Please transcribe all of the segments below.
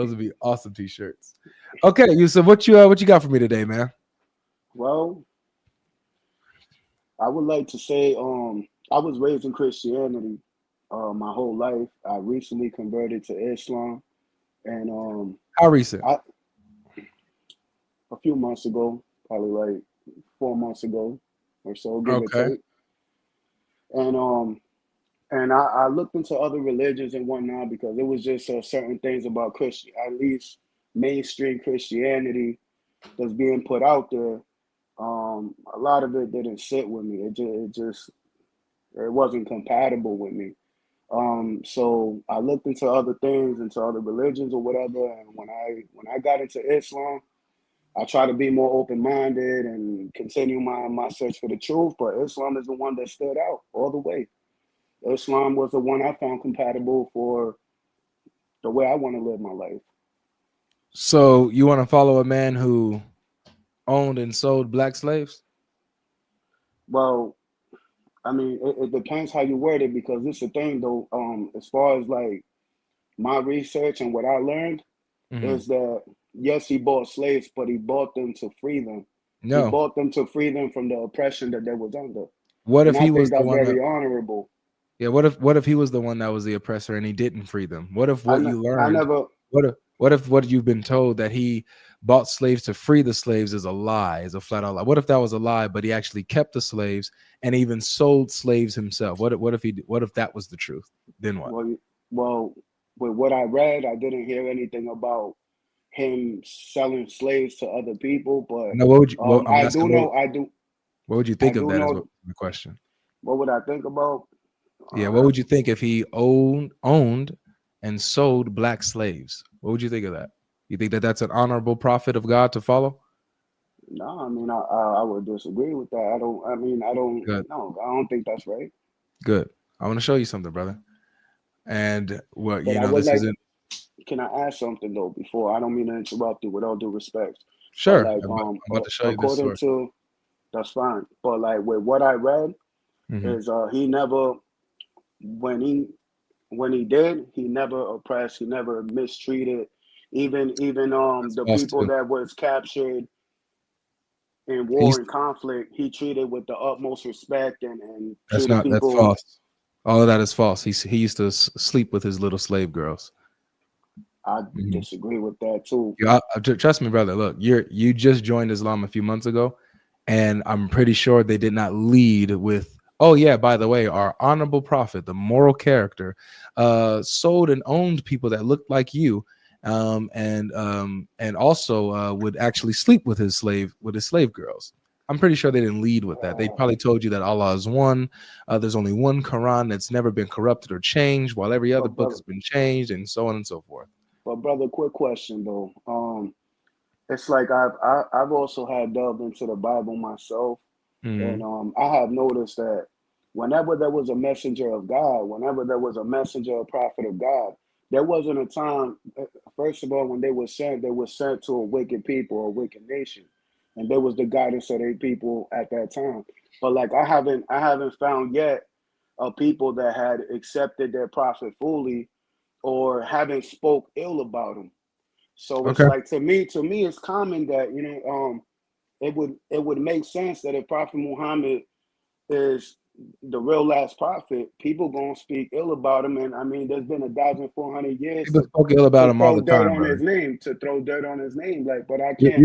Those would be awesome t-shirts. Okay, Yusuf, what you got for me today, man? Well, I would like to say, I was raised in Christianity, my whole life. I recently converted to Islam, and How recent? I a few months ago, probably like 4 months ago or so, give or Okay. take. And I looked into other religions and whatnot because it was just certain things about Christian, at least mainstream Christianity that's being put out there. A lot of it didn't sit with me. It wasn't compatible with me. So I looked into other things, into other religions or whatever. And when I got into Islam, I try to be more open minded and continue my search for the truth. But Islam is the one that stood out all the way. Islam was the one I found compatible for the way I want to live my life. So you want to follow a man who owned and sold black slaves? Well, I mean, it depends how you word it because this is the thing though. As far as like my research and what I learned Mhm. is that yes, he bought slaves, but he bought them to free them. He No. bought them to free them from the oppression that they was under, What if and I he think was the that's one that? very honorable. Yeah. What if he was the one that was the oppressor and he didn't free them? What if I what you I learned? never. What if what you've been told that he bought slaves to free the slaves is a lie, is a flat out lie? What if that was a lie, but he actually kept the slaves and even sold slaves himself? What if that was the truth? Then what? Well, well, with what I read, I didn't hear anything about him selling slaves to other people, but No. What would you? Well, I'm I asking. do know. What would you I think of do that? Is know. what the question. What would I think about? Yeah. What Uh, would you think if he owned and sold black slaves? What would you think of that? You think that that's an honorable prophet of God to follow? no, I mean, I would disagree with that. I don't. I mean, I don't. Good. No, I don't think that's right. Good. I want to show you something, brother. And what But I would this like. isn't Can I ask something though? Before I don't mean to interrupt you. With all due respect, but sure. like, I'm about to show you this according source. to that's fine. But like with what I read Hmm. is, he never when he when he did, he never oppressed, he never mistreated, even That's the false people too. that was captured in war He's and conflict, he treated with the utmost respect and that's treated not that's people. false. All of that is false. He used to sleep with his little slave girls. I Mhm. disagree with that too. Trust me, brother. Look, you just joined Islam a few months ago, and I'm pretty sure they did not lead with. Oh yeah, by the way, our honorable prophet, the moral character, sold and owned people that looked like you, and also would actually sleep with his slave girls. I'm pretty sure they didn't lead with that. They Uh, probably told you that Allah is one. There's only one Quran that's never been corrupted or changed, while every but other book brother, has been changed, and so on and so forth. quick question though. It's like I've also had delved into the Bible myself, and Mhm. I have noticed that whenever there was a messenger of God, whenever there was a messenger or prophet of God, there wasn't a time. First of all, when they were sent to a wicked people or a wicked nation, and there was the guidance of their people at that time. But like I haven't found yet a people that had accepted their prophet fully or haven't spoke ill about him. So it's Okay. like to me, it's common that it would make sense that if Prophet Muhammad is the real last prophet, people gonna speak ill about him. And I mean, there's been 1,400 years People spoke ill about to him all throw the dirt time, on brother. his name, Like, but I can't.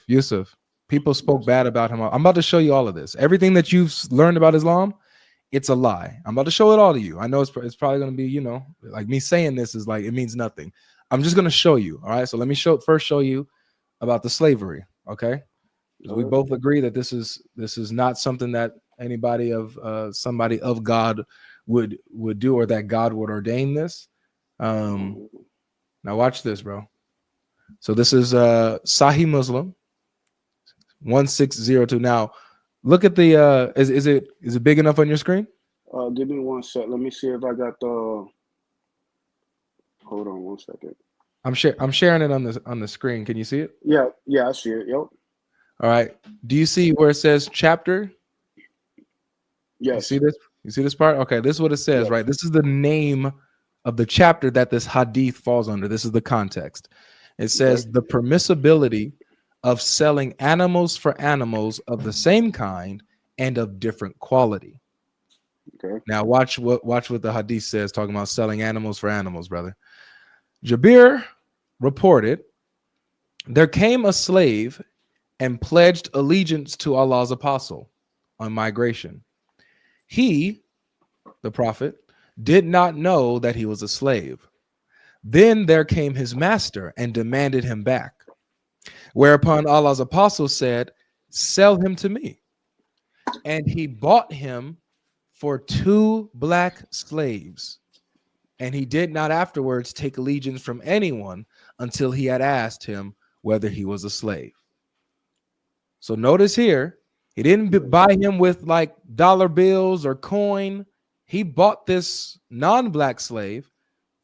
Yusuf, people spoke That's bad about him. I'm about to show you all of this. Everything that you've learned about Islam, it's a lie. I'm about to show it all to you. I know it's probably going to be, like me saying this is like, it means nothing. I'm just going to show you. All right. So let me first show you about the slavery. Okay. Because we both agree that this is not something that anybody of somebody of God would do, or that God would ordain this. Um, Now watch this, bro. So this is Sahih Muslim 1602. Now look at the is it big enough on your screen? give me one sec. Let me see if I got the. Hold on one second. I'm sharing it on the screen. Can you see it? Yeah, yeah, I see it. Yep. All right. Do you see where it says chapter? You see Yes. this? You see this part? Okay, this is what it says, Yes. right? This is the name of the chapter that this hadith falls under. This is the context. It says the permissibility of selling animals for animals of the same kind and of different quality. Okay. Now watch what the hadith says, talking about selling animals for animals, brother. Jabir reported, there came a slave and pledged allegiance to Allah's apostle on migration. He, the prophet, did not know that he was a slave. Then there came his master and demanded him back. Whereupon Allah's apostle said, sell him to me. And he bought him for 2 black slaves. And he did not afterwards take allegiance from anyone until he had asked him whether he was a slave. So notice here, he didn't buy him with like dollar bills or coin. He bought this non-black slave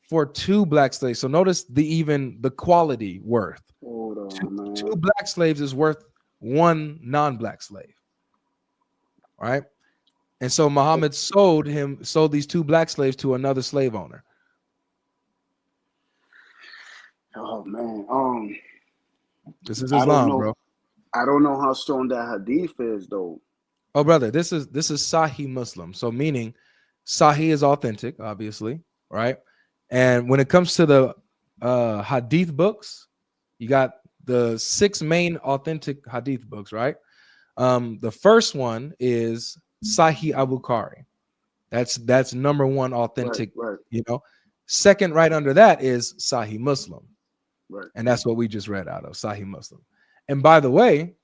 for 2 black slaves. So notice the quality worth. Hold on, man. 2 black slaves is worth 1 non-black slave. All right. And so Muhammad sold these 2 black slaves to another slave owner. Oh man. This is Islam, bro. I don't know how strong that hadith is, though. Oh, brother, this is Sahih Muslim. So meaning Sahih is authentic, obviously, right? And when it comes to the hadith books, you got the 6 main authentic hadith books, right? The first one is Sahih Al-Bukhari. That's number 1 authentic, right. You know. Second, right under that is Sahih Muslim. Right. And that's what we just read out of, Sahih Muslim. And by the way,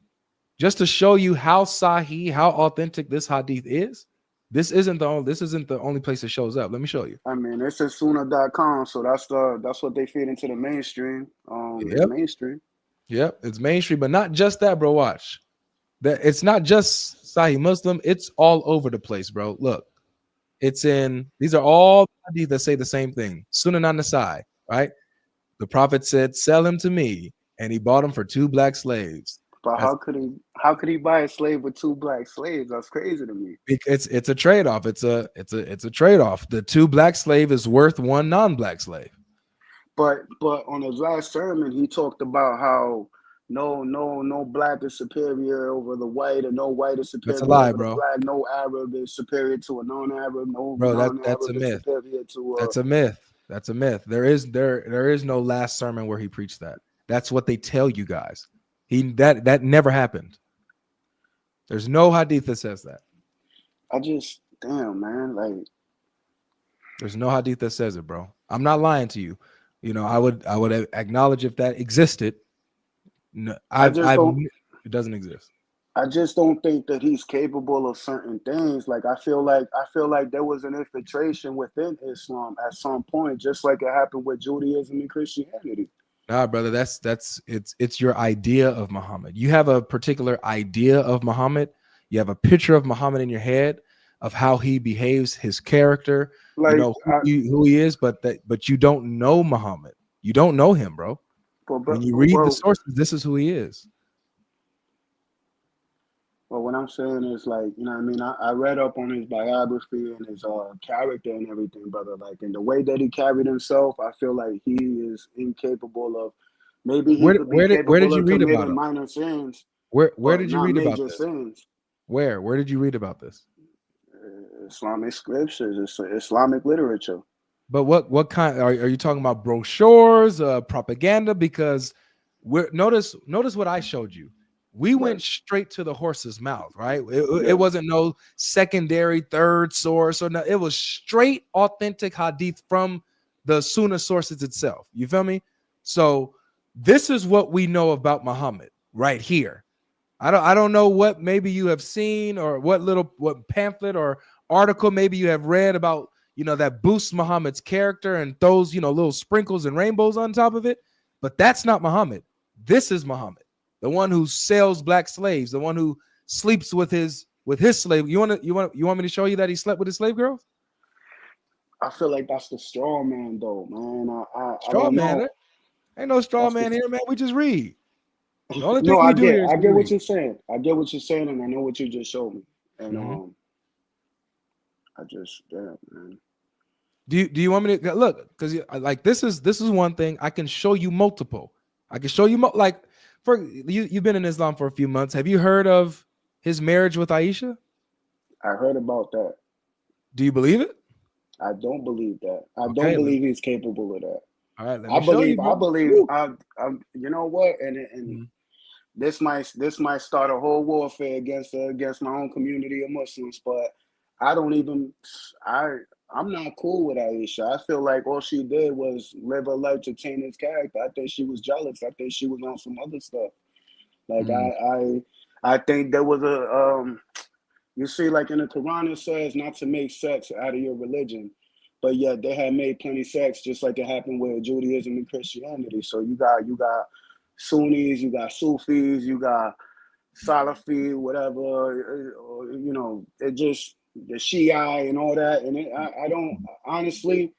just to show you how Sahih, how authentic this hadith is, this isn't the only place it shows up. Let me show you. I mean, it's at sunnah.com, so that's what they feed into the mainstream. It's mainstream. Yep, it's mainstream, but not just that, bro. Watch. That it's not just Sahih Muslim, it's all over the place, bro. Look, these are all hadith that say the same thing. Sunan an-Nasai, right? The Prophet said, sell him to me, and he bought him for 2 black slaves. But how could he buy a slave with 2 black slaves? That's crazy to me. It's a trade-off. It's a trade-off. The 2 black slave is worth 1 non-black slave. But on his last sermon, he talked about how no black is superior over the white, and no white is superior. That's a lie, over bro. The black, no Arab is superior to a non-Arab. That's a myth. That's a myth. That's a myth. There is no last sermon where he preached that. That's what they tell you guys. That never happened. There's no hadith that says that. Damn, man, like there's no hadith that says it, bro. I'm not lying to you. You know, I would acknowledge if that existed. No, it doesn't exist. I just don't think that he's capable of certain things. Like I feel like there was an infiltration within Islam at some point, just like it happened with Judaism and Christianity. Nah, brother, it's your idea of Muhammad. You have a particular idea of Muhammad. You have a picture of Muhammad in your head of how he behaves, his character, like, you know who he is, but you don't know Muhammad. You don't know him, bro. When you read the sources, this is who he is. Well, what I'm saying is, like, you know what I mean? I read up on his biography and his character and everything, brother. Like, in the way that he carried himself, I feel like he is incapable of, maybe he could be capable of committing minor sins. Where did you read about this? Sins. Where did you read about this? Islamic scriptures, it's Islamic literature. But what kind are you talking about? Brochures, propaganda? Because notice what I showed you. We went straight to the horse's mouth, right? It wasn't no secondary, third source or no. It was straight authentic hadith from the Sunnah sources itself. You feel me? So this is what we know about Muhammad right here. I don't know what maybe you have seen or what pamphlet or article maybe you have read about, you know, that boosts Muhammad's character and throws, you know, little sprinkles and rainbows on top of it. But that's not Muhammad. This is Muhammad. The one who sells black slaves, the one who sleeps with his slave. You want me to show you that he slept with his slave girls? I feel like that's the straw man, though, man. Straw man, ain't no straw man here, man. We just read. The only thing I get what you're saying. I get what you're saying, and I know what you just showed me. And damn, man. Do you want me to look? Because like this is one thing I can show you multiple. I can show you like for you've been in Islam for a few months. Have you heard of his marriage with Aisha? I heard about that. Do you believe it? I don't believe that. I don't Okay. believe he's capable of that. All right. Let I me show believe. you, I bro. believe. Woo. You know what? And Mhm. this might start a whole warfare against my own community of Muslims. But I don't even. I I'm not cool with Aisha. I feel like all she did was live her life to taint his character. I think she was jealous. I think she was on some other stuff. Like Mm. I think there was a you see, like in the Quran, it says not to make sex out of your religion, but yet they had made plenty sex, just like it happened with Judaism and Christianity. So you got Sunnis, you got Sufis, you got Salafi, whatever, it just the Shia and all that. And I don't honestly,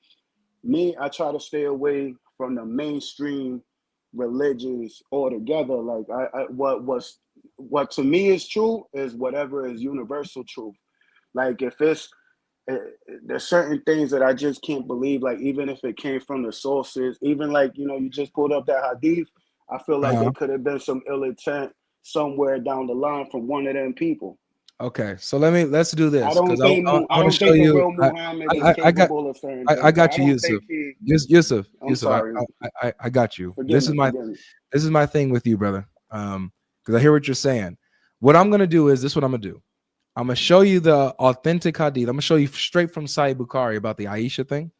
me, I try to stay away from the mainstream religions altogether. Like what to me is true is whatever is universal truth. Like if it's uh, there's certain things that I just can't believe. Like even if it came from the sources, even like you just pulled up that hadith. I feel like Uh-huh. it could have been some ill intent somewhere down the line from one of them people. Okay. So let's do I this don't because I, think I, I I want to don't show think the you. real Muhammad is I got capable of certain I things. got I you, don't think Yusuf. he. I'm Yusuf. sorry. I got you. Forgive This me. is my Forgive me. this is my thing with you, brother. Because I hear what you're saying. What I'm gonna do is this. What I'm gonna do. I'm gonna show you the authentic hadith. I'm gonna show you straight from Sahih Bukhari about the Aisha thing,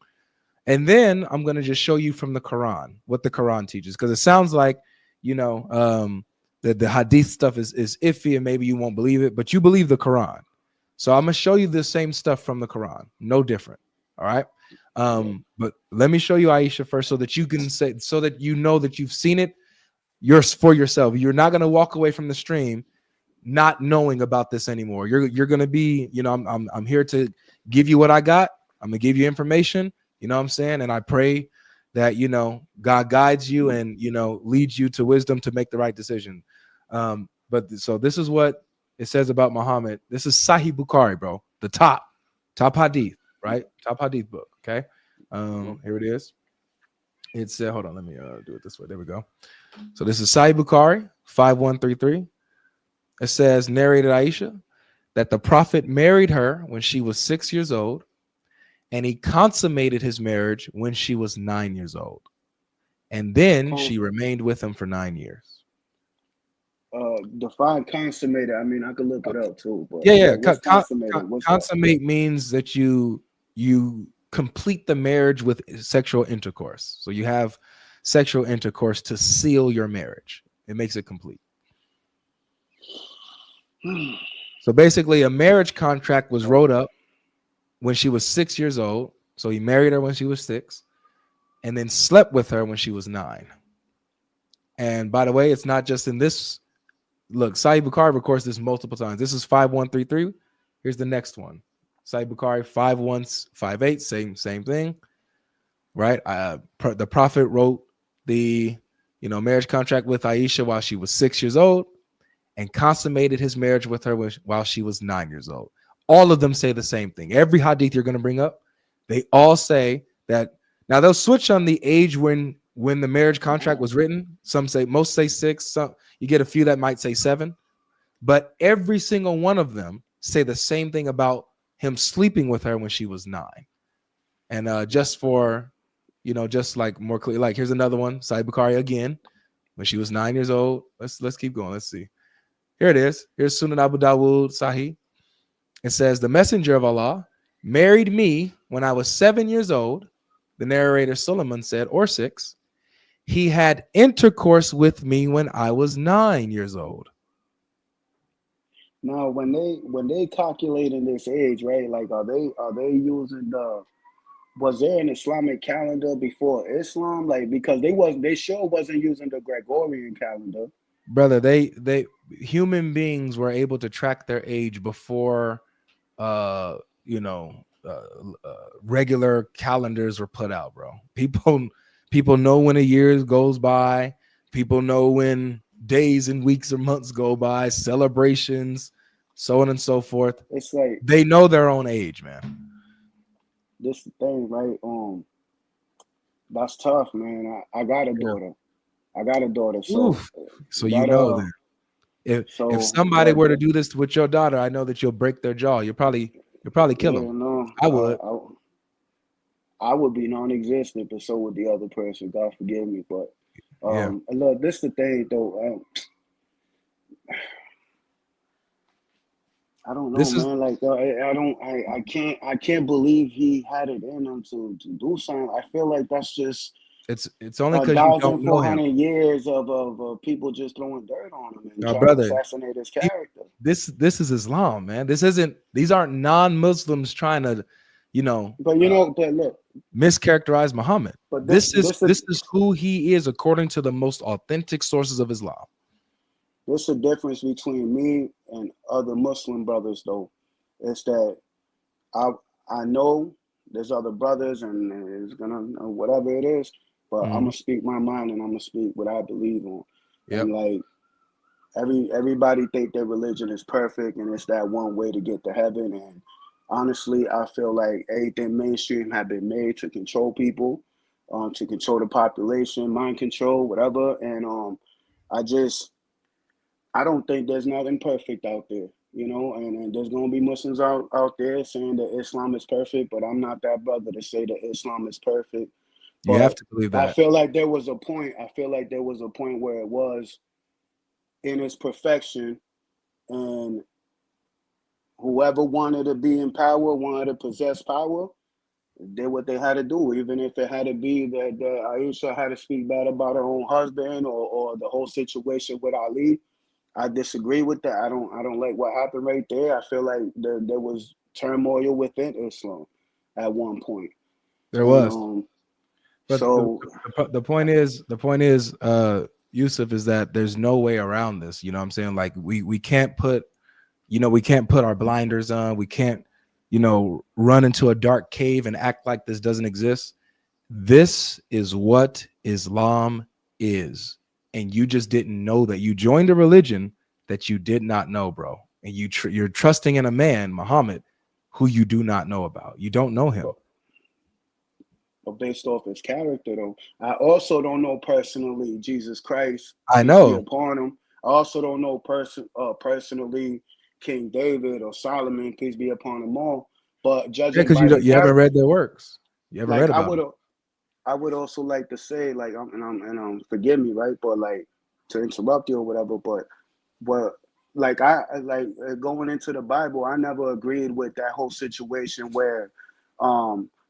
and then I'm gonna just show you from the Quran what the Quran teaches. Because it sounds like you know the hadith stuff is iffy, and maybe you won't believe it, but you believe the Quran. So I'm gonna show you the same stuff from the Quran, no different. All right. Okay. But let me show you Aisha first, so that you can say, so that you know that you've seen it yours for yourself. You're not gonna walk away from the stream not knowing about this anymore. You're gonna be, I'm here to give you what I got. I'm gonna give you information. You know what I'm saying? And I pray that God guides you and leads you to wisdom to make the right decision. But so this is what it says about Muhammad. This is Sahih Bukhari, bro. The top hadith, right? Top hadith book. Okay. Here it is. It said, hold on, let me do it this way. There we go. So this is Sahih Bukhari 5133. It says, narrated Aisha, that the Prophet married her when she was 6 years old, and he consummated his marriage when she was 9 years old. And then Con- she remained with him for 9 years. define consummated. I mean, I could look it Okay. up too, but Yeah, yeah. what's consummated? What's that? Consummate means that you complete the marriage with sexual intercourse. So you have sexual intercourse to seal your marriage. It makes it complete. So basically, a marriage contract was wrote Okay. up when she was 6 years old. So he married her when she was 6, and then slept with her when she was 9. And by the way, it's not just in this. Look, Sahih Bukhari records this multiple times. This is 5133. Here's the next one. Sahih Bukhari 5158. Same thing, right? The Prophet wrote the marriage contract with Aisha while she was 6 years old, and consummated his marriage with her while she was 9 years old. All of them say the same thing. Every hadith you're going to bring up, they all say that. Now they'll switch on the age when the marriage contract was written. Most say 6. Some you get a few that might say 7, but every single one of them say the same thing about him sleeping with her when she was 9. And just for just like more clear, like here's another one, Sahih Bukhari again, when she was 9 years old. Let's keep going. Let's see. Here it is. Here's Sunan Abu Dawud Sahih. It says, the messenger of Allah married me when I was 7 years old. The narrator Solomon said, or 6. He had intercourse with me when I was 9 years old. Now, when they calculating this age, right? Like, are they using the? Was there an Islamic calendar before Islam? Like, because they sure wasn't using the Gregorian calendar. Brother, they human beings were able to track their age before uh you know uh, regular calendars were put out, bro. People know when a year goes by. People know when days and weeks or months go by, celebrations, so on and so forth. It's like They know their own age, man. this the thing, right? That's tough, man. I got a Yeah. daughter. I got a daughter. So Oof. So you that know that if so somebody that were to do this with your daughter, I know that you'll break their jaw. You'll probably kill yeah, them. no, I would. I would be non-existent, but so would the other person. God forgive me, but Yeah. look, this the thing though. I don't know, This is man. Like I don't, I can't believe he had it in him to do something. I feel like that's just it's only a because you don't thousand know four him. hundred years of people just throwing dirt on him and Our trying to brother. assassinate his you- character. this is Islam, man. These aren't non-Muslims trying to, you know, But you know, but look, mischaracterize Muhammad. but This is this this is who he is according to the most authentic sources of Islam. There's a difference between me and other Muslim brothers, though. It's that I I know there's other brothers and it's gonna whatever it is, but I'm Mhm. gonna speak my mind and I'm gonna speak what I believe on. Yep. And like everybody think their religion is perfect and it's that one way to get to heaven. And honestly, I feel like everything mainstream have been made to control people, to control the population, mind control, whatever. And I just I don't think there's nothing perfect out there, you know, and there's gonna be Muslims out there saying that Islam is perfect, but I'm not that brother to say that Islam is perfect. You have But to believe I that. feel like there was a point. I feel like there was a point where it was in its perfection, and whoever wanted to be in power, wanted to possess power, did what they had to do, even if it had to be that Aisha had to speak bad about her own husband or the whole situation with Ali. I disagree with that. I don't like what happened right there. I feel like there was turmoil within Islam at one point. There And was. But so the point is, Yusuf, is that there's no way around this. You know what I'm saying? Like we can't put, we can't put our blinders on. We can't, run into a dark cave and act like this doesn't exist. This is what Islam is. And you just didn't know that. You joined a religion that you did not know, bro. And you're trusting in a man, Muhammad, who you do not know about. You don't know him. but based off his character though, I also don't know personally Jesus Christ, I peace be know. upon him. I also don't know personally King David or Solomon, peace be upon them all. But Yeah, judging because by the you haven't character, read their works. You haven't like read about them. I would also like to say, like, forgive me, right? But like to interrupt you or whatever, but like going into the Bible, I never agreed with that whole situation where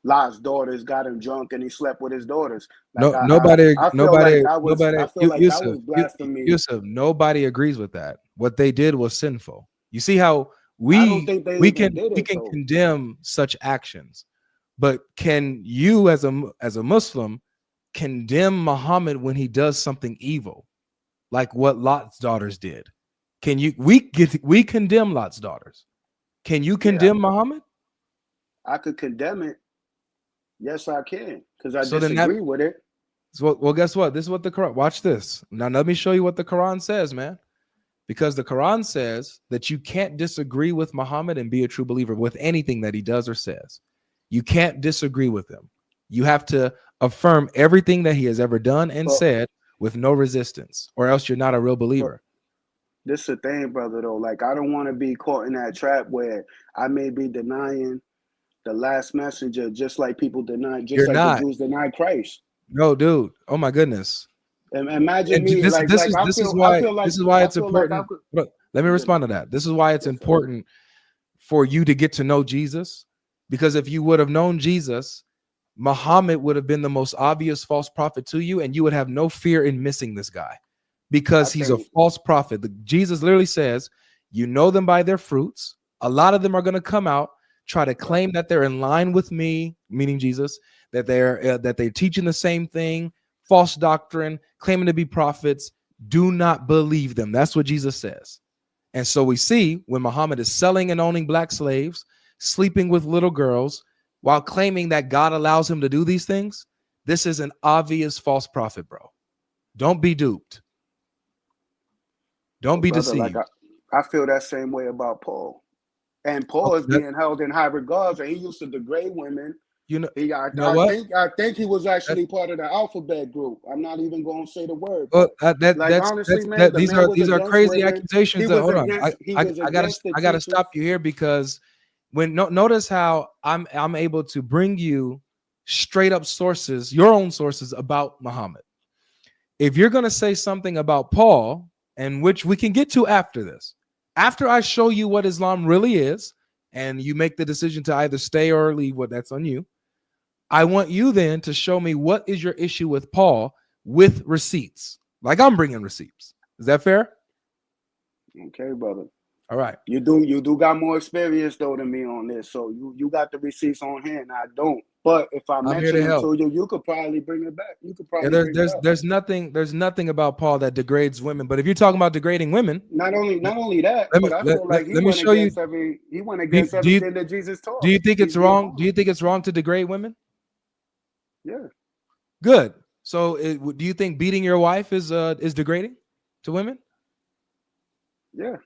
Lot's daughters got him drunk and he slept with his daughters. Like No, nobody, I feel like nobody, that was nobody. I feel like that Yusuf, was blasphemy. Yusuf. Nobody agrees with that. What they did was sinful. You see how I don't we think they we even can did we it can though. condemn such actions, but can you, as a Muslim, condemn Muhammad when he does something evil, like what Lot's daughters did? Can you? We condemn Lot's daughters. Can you Yeah, condemn Muhammad? I could condemn it. Yes, I can, because I So then that disagree with it. so, well, guess what? This is what the Quran. Watch this. Now let me show you what the Quran says, man. Because the Quran says that you can't disagree with Muhammad and be a true believer with anything that he does or says. You can't disagree with him. You have to affirm everything that he has ever done and But said with no resistance, or else you're not a real but believer. this is the thing, brother. Though, like I don't want to be caught in that trap where I may be denying the last messenger, just You're like the not. Jews denied Christ. No, dude. Oh my goodness. And imagine And me, this this is this is I why feel like this is why I it's feel like I important. could. Look, let me Yeah, respond to that. This is why it's yes, sir. important for you to get to know Jesus, because if you would have known Jesus, Muhammad would have been the most obvious false prophet to you, and you would have no fear in missing this guy I because he's a think, false prophet. Jesus literally says, "You know them by their fruits." A lot of them are going to come out, try to right. claim that they're in line with me, meaning Jesus, that they're teaching the same thing, false doctrine, claiming to be prophets. Do not believe them. That's what Jesus says. And so we see when Muhammad is selling and owning black slaves, sleeping with little girls, while claiming that God allows him to do these things, this is an obvious false prophet, bro. Don't be duped. Don't But be brother, like deceived. I feel that same way about Paul. And Paul Okay, is being held in high regards, and he used to degrade women, You know, I, you know what? I think he was That, actually part of the alphabet group. I'm not even going to say the word, well, but that like honestly, man, that the man was these are against crazy women. accusations. That hold on, He was against the I gotta teachers. stop you here because when notice how I'm able to bring you straight up sources, your own sources about Muhammad. If you're gonna say something about Paul, and which we can get to after this, after I show you what Islam really is, and you make the decision to either stay or leave, what that's on you. I want you then to show me what is your issue with Paul with receipts. Like I'm bringing receipts. Is that fair? Okay, brother. All right. You do got more experience though than me on this, so you got the receipts on hand. I don't. But if I I'm here mention to them help. to you, you could probably bring it back. You could Yeah, probably bring it up. there's nothing about Paul that degrades women. But if you're talking about degrading women, Not only that, let me but I feel like let me show you. he went against everything that Jesus Do taught. you think Peace it's be wrong? upon Do him. you think it's wrong to degrade women? Yeah, Good. So do you think beating your wife is degrading to women? yeah.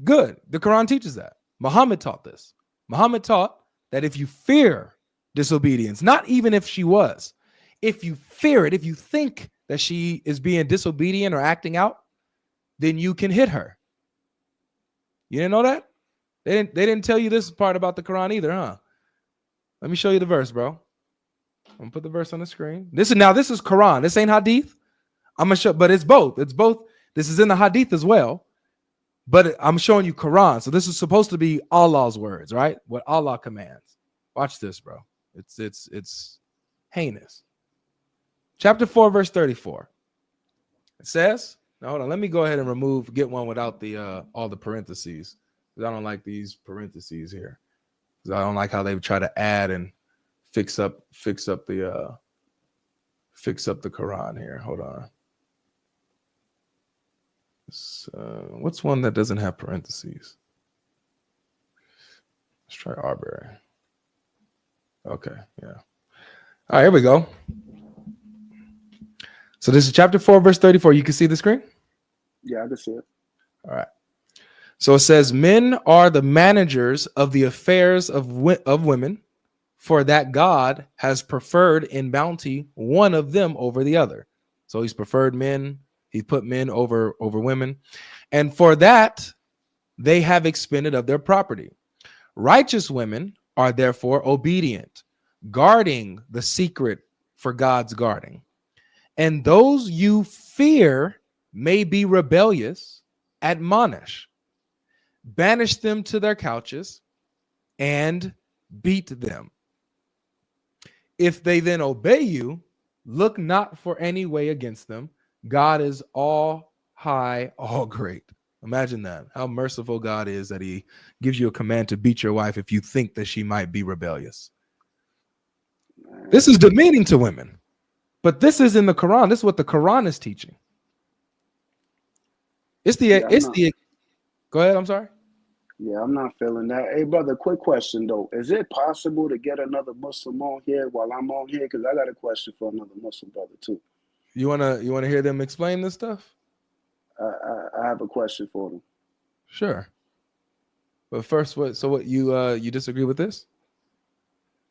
Good. The Quran teaches that. Muhammad taught this. Muhammad taught that if you fear disobedience, not even if she was, if you fear it, if you think that she is being disobedient or acting out, then you can hit her. You didn't know that? They didn't tell you this part about the Quran either, huh? Let me show you the verse, bro. I'm gonna put the verse on the screen. This is Quran. This ain't Hadith. I'm gonna show, but it's both. It's both. This is in the Hadith as well. But I'm showing you Quran. So this is supposed to be Allah's words, right? What Allah commands. Watch this, bro. It's heinous. Chapter 4, verse 34. It says, now hold on, let me go ahead and get one without the all the parentheses. Because I don't like these parentheses here. Because I don't like how they try to add and fix up the Quran here. Hold on. What's one that doesn't have parentheses? Let's try Arbery. Okay, yeah. All right, here we go. So this is chapter 4, verse 34. You can see the screen? Yeah, I can see it. All right. So it says, men are the managers of the affairs of women, for that God has preferred in bounty one of them over the other. So he's preferred men. He put men over women. And for that, they have expended of their property. Righteous women are therefore obedient, guarding the secret for God's guarding. And those you fear may be rebellious, admonish, banish them to their couches, and beat them. If they then obey you, look not for any way against them. God is all high, all great. Imagine that. How merciful God is that he gives you a command to beat your wife if you think that she might be rebellious. This is demeaning to women. But this is in the Quran. This is what the Quran is teaching. Go ahead, I'm sorry. Yeah, I'm not feeling that. Hey, brother, quick question though. Is it possible to get another Muslim on here while I'm on here? Because I got a question for another Muslim brother too. You wanna hear them explain this stuff? I have a question for them. Sure. But first, what you disagree with this?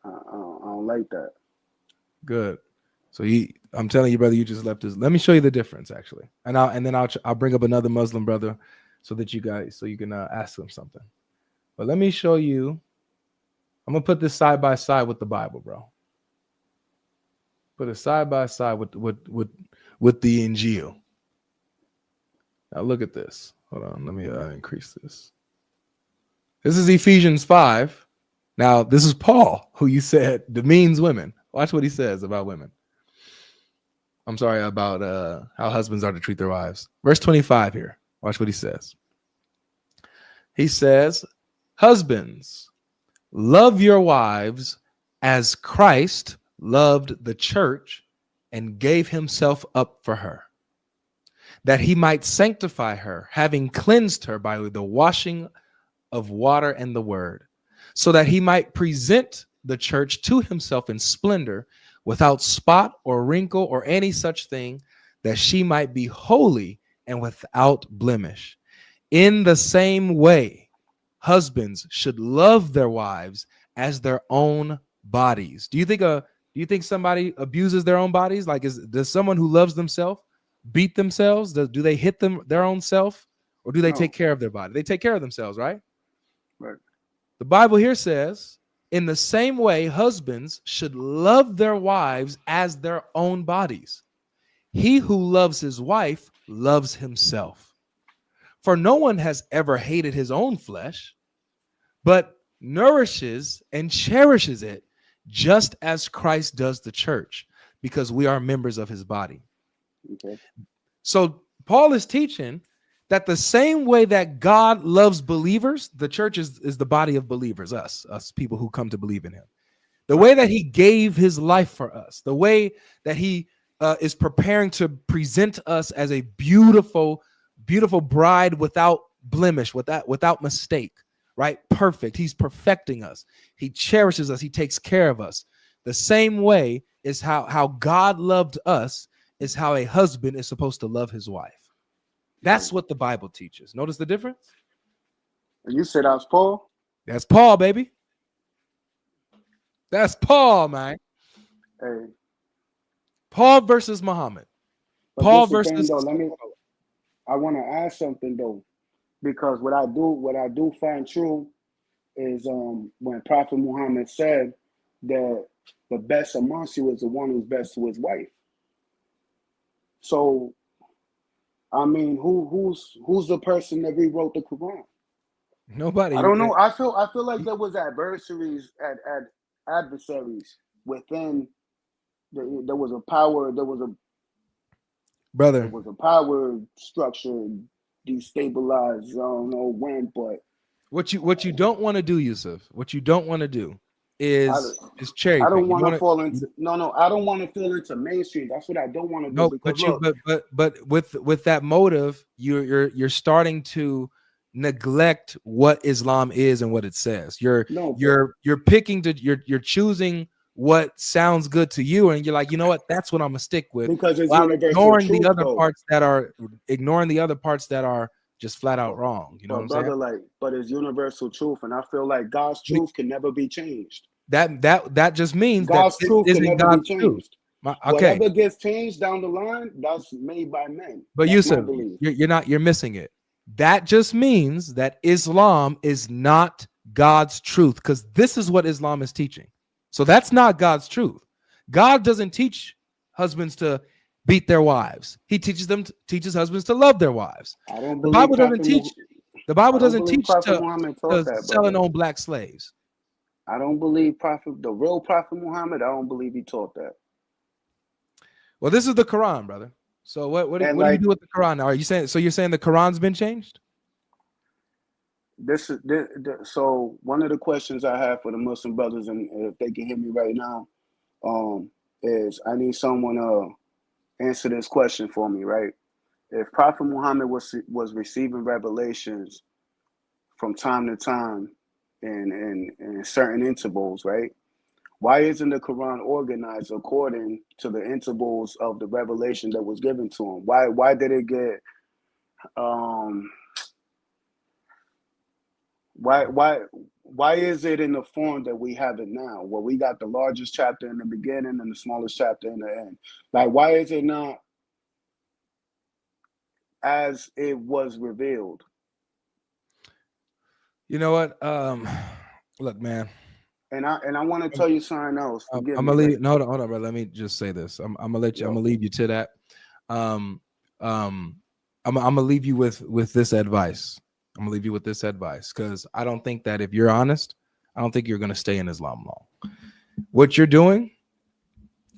I don't like that. Good. So I'm telling you, brother, you just left this. Let me show you the difference, actually, and then I'll bring up another Muslim brother so that you can ask them something. But let me show you. I'm gonna put this side by side with the Bible, bro. Put it side by side with the Injil. Now look at this. Hold on, let me increase this. This is Ephesians 5. Now this is Paul, who you said demeans women. Watch what he says about women. I'm sorry, about how husbands are to treat their wives. Verse 25 here. Watch what he says. He says, husbands, love your wives as Christ loved the church and gave himself up for her, that he might sanctify her, having cleansed her by the washing of water and the word, so that he might present the church to himself in splendor, without spot or wrinkle or any such thing, that she might be holy and without blemish. In the same way, husbands should love their wives as their own bodies. Do you think somebody abuses their own bodies? Like, does someone who loves themselves beat themselves? Do they hit their own self, or do they take No. care of their body? They take care of themselves, right? Right. The Bible here says, in the same way, husbands should love their wives as their own bodies. He who loves his wife loves himself. For no one has ever hated his own flesh, but nourishes and cherishes it, just as Christ does the church, because we are members of his body. Okay. So Paul is teaching that the same way that God loves believers, the church is the body of believers, us people who come to believe in him. The way that he gave his life for us, the way that he is preparing to present us as a beautiful, beautiful bride without blemish, without mistake, right? Perfect. He's perfecting us. He cherishes us. He takes care of us. The same way is how God loved us is how a husband is supposed to love his wife. That's what the Bible teaches. Notice the difference? And you said I was Paul? That's Paul, baby. That's Paul, man. Hey. Paul versus Muhammad. But Paul this the thing versus... though, I want to ask something though, because what I do find true is when Prophet Muhammad said that the best amongst you is the one who's best to his wife. So I mean, who's the person that rewrote the Quran? Nobody. I don't know. I feel like there was adversaries at adversaries within. There was a power. There was a power structure destabilized. I don't know when, but what you don't want to do, Yusuf. What you don't want to do is cherry pick. I don't want to fall into I don't want to fall into mainstream. That's what I don't want to do. No, Because but with that motive, you're starting to neglect what Islam is and what it says. You're picking you're choosing what sounds good to you, and you're like, you know what, that's what I'm gonna stick with, because it's while universal truth, ignoring the other parts that are just flat out wrong. You know what I'm saying? But it's universal truth, and I feel like God's truth can never be changed. That just means God's that truth can never be changed. Okay. Whatever gets changed down the line, that's made by men. But Yusuf, you're missing it. That just means that Islam is not God's truth, because this is what Islam is teaching. So that's not God's truth. God doesn't teach husbands to beat their wives. He teaches husbands to love their wives. The Bible doesn't teach to selling on black slaves. I don't believe the real Prophet Muhammad, I don't believe he taught that. Well, this is the Quran, brother. So what do you do with the Quran now? You're saying the Quran's been changed? So one of the questions I have for the Muslim brothers, and if they can hear me right now, is I need someone to answer this question for me, right? If Prophet Muhammad was receiving revelations from time to time in certain intervals, right? Why isn't the Quran organized according to the intervals of the revelation that was given to him? Why did it get why is it in the form that we have it now, where we got the largest chapter in the beginning and the smallest chapter in the end? Like, why is it not as it was revealed? You know what? Look, man. And I want to tell you something else. I'm gonna leave. No, hold on, bro. Let me just say this. I'm gonna let you. I'm gonna leave you to that. I'm gonna leave you with this advice. I'm gonna leave you with this advice, because I don't think that if you're honest, I don't think you're gonna stay in Islam long. What you're doing,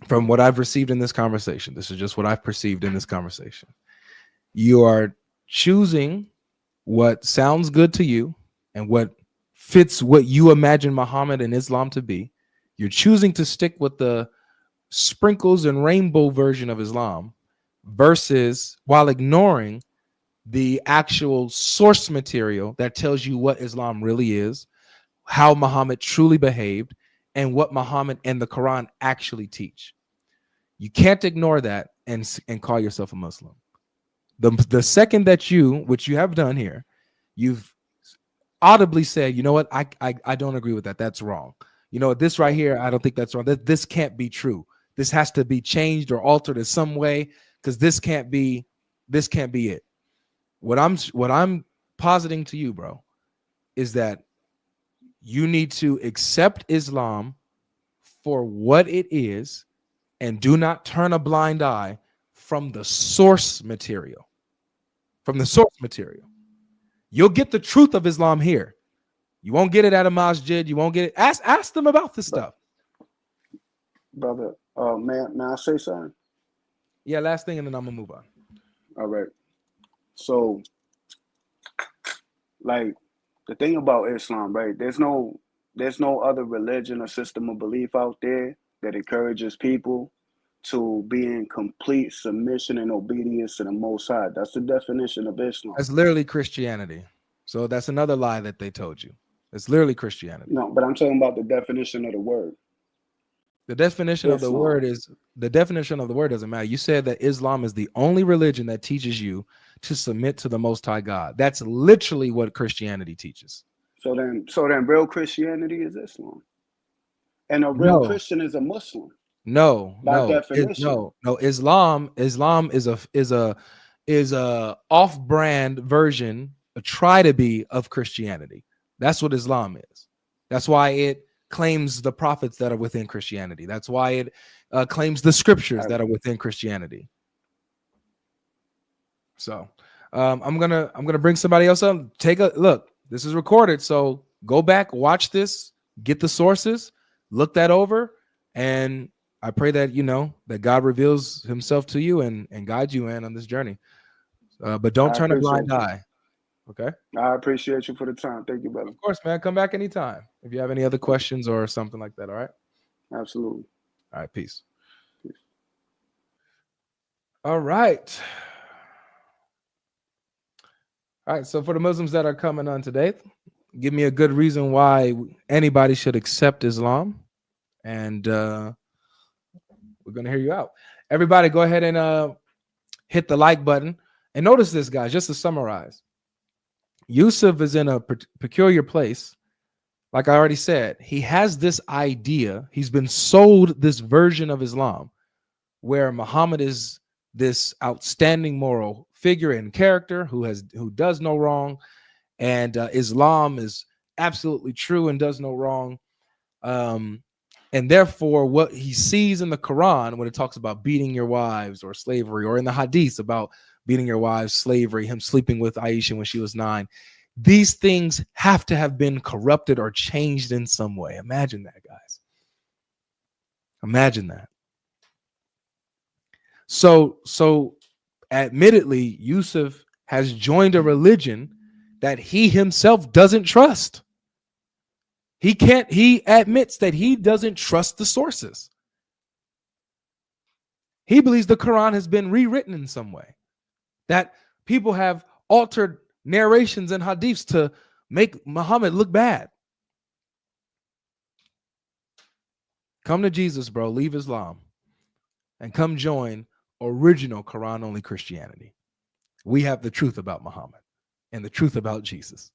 from what I've received in this conversation, this is just what I've perceived in this conversation. You are choosing what sounds good to you and what fits what you imagine Muhammad and Islam to be. You're choosing to stick with the sprinkles and rainbow version of Islam, versus while ignoring the actual source material that tells you what Islam really is, how Muhammad truly behaved, and what Muhammad and the Quran actually teach. You can't ignore that and call yourself a Muslim. The second that which you have done here, you've audibly said, you know what, I don't agree with that. That's wrong. you know, this right here, I don't think that's wrong. This can't be true. This has to be changed or altered in some way, because this can't be it. What I'm positing to you, bro, is that you need to accept Islam for what it is and do not turn a blind eye from the source material. From the source material. You'll get the truth of Islam here. You won't get it at a masjid. You won't get it. Ask them about this But stuff. brother, may I say something? Yeah, last thing, and then I'm gonna move on. All right. So, like, the thing about Islam, right? There's no other religion or system of belief out there that encourages people to be in complete submission and obedience to the Most High. That's the definition of Islam. That's literally Christianity. So that's another lie that they told you. It's literally Christianity. No, but I'm talking about the definition of the word. The definition of the Islam. word is the definition of the word doesn't matter. You said that Islam is the only religion that teaches you to submit to the Most High God. That's literally what Christianity teaches. So then, real Christianity is Islam, and a real No, Christian is a Muslim no, by no, definition. no. Islam is a off-brand version, a try to be of Christianity. That's what Islam is. That's why it claims the prophets that are within Christianity. That's why it claims the scriptures that are within Christianity. So I'm gonna bring somebody else up. Take a look. This is recorded, so go back, watch this, get the sources, look that over, and I pray that that God reveals Himself to you and guides you on this journey. But don't turn a blind eye. Okay. I appreciate you for the time. Thank you, brother. Of course, man. Come back anytime if you have any other questions or something like that. All right. Absolutely. All right. Peace. All right. All right. So for the Muslims that are coming on today, give me a good reason why anybody should accept Islam, and we're gonna hear you out. Everybody, go ahead and hit the like button. And notice this, guys. Just to summarize. Yusuf is in a peculiar place. Like I already said, he has this idea. He's been sold this version of Islam where Muhammad is this outstanding moral figure and character who does no wrong, and Islam is absolutely true and does no wrong. And therefore, what he sees in the Quran when it talks about beating your wives or slavery, or in the hadiths about beating your wives, slavery, him sleeping with Aisha when she was 9. These things have to have been corrupted or changed in some way. Imagine that, guys. Imagine that. So admittedly, Yusuf has joined a religion that he himself doesn't trust. He admits that he doesn't trust the sources. He believes the Quran has been rewritten in some way, that people have altered narrations and hadiths to make Muhammad look bad. Come to Jesus, bro. Leave Islam and come join original Quran only Christianity. We have the truth about Muhammad and the truth about Jesus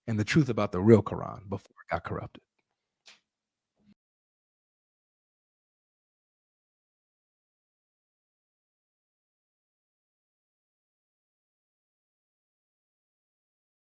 and the truth about the real Quran before it got corrupted.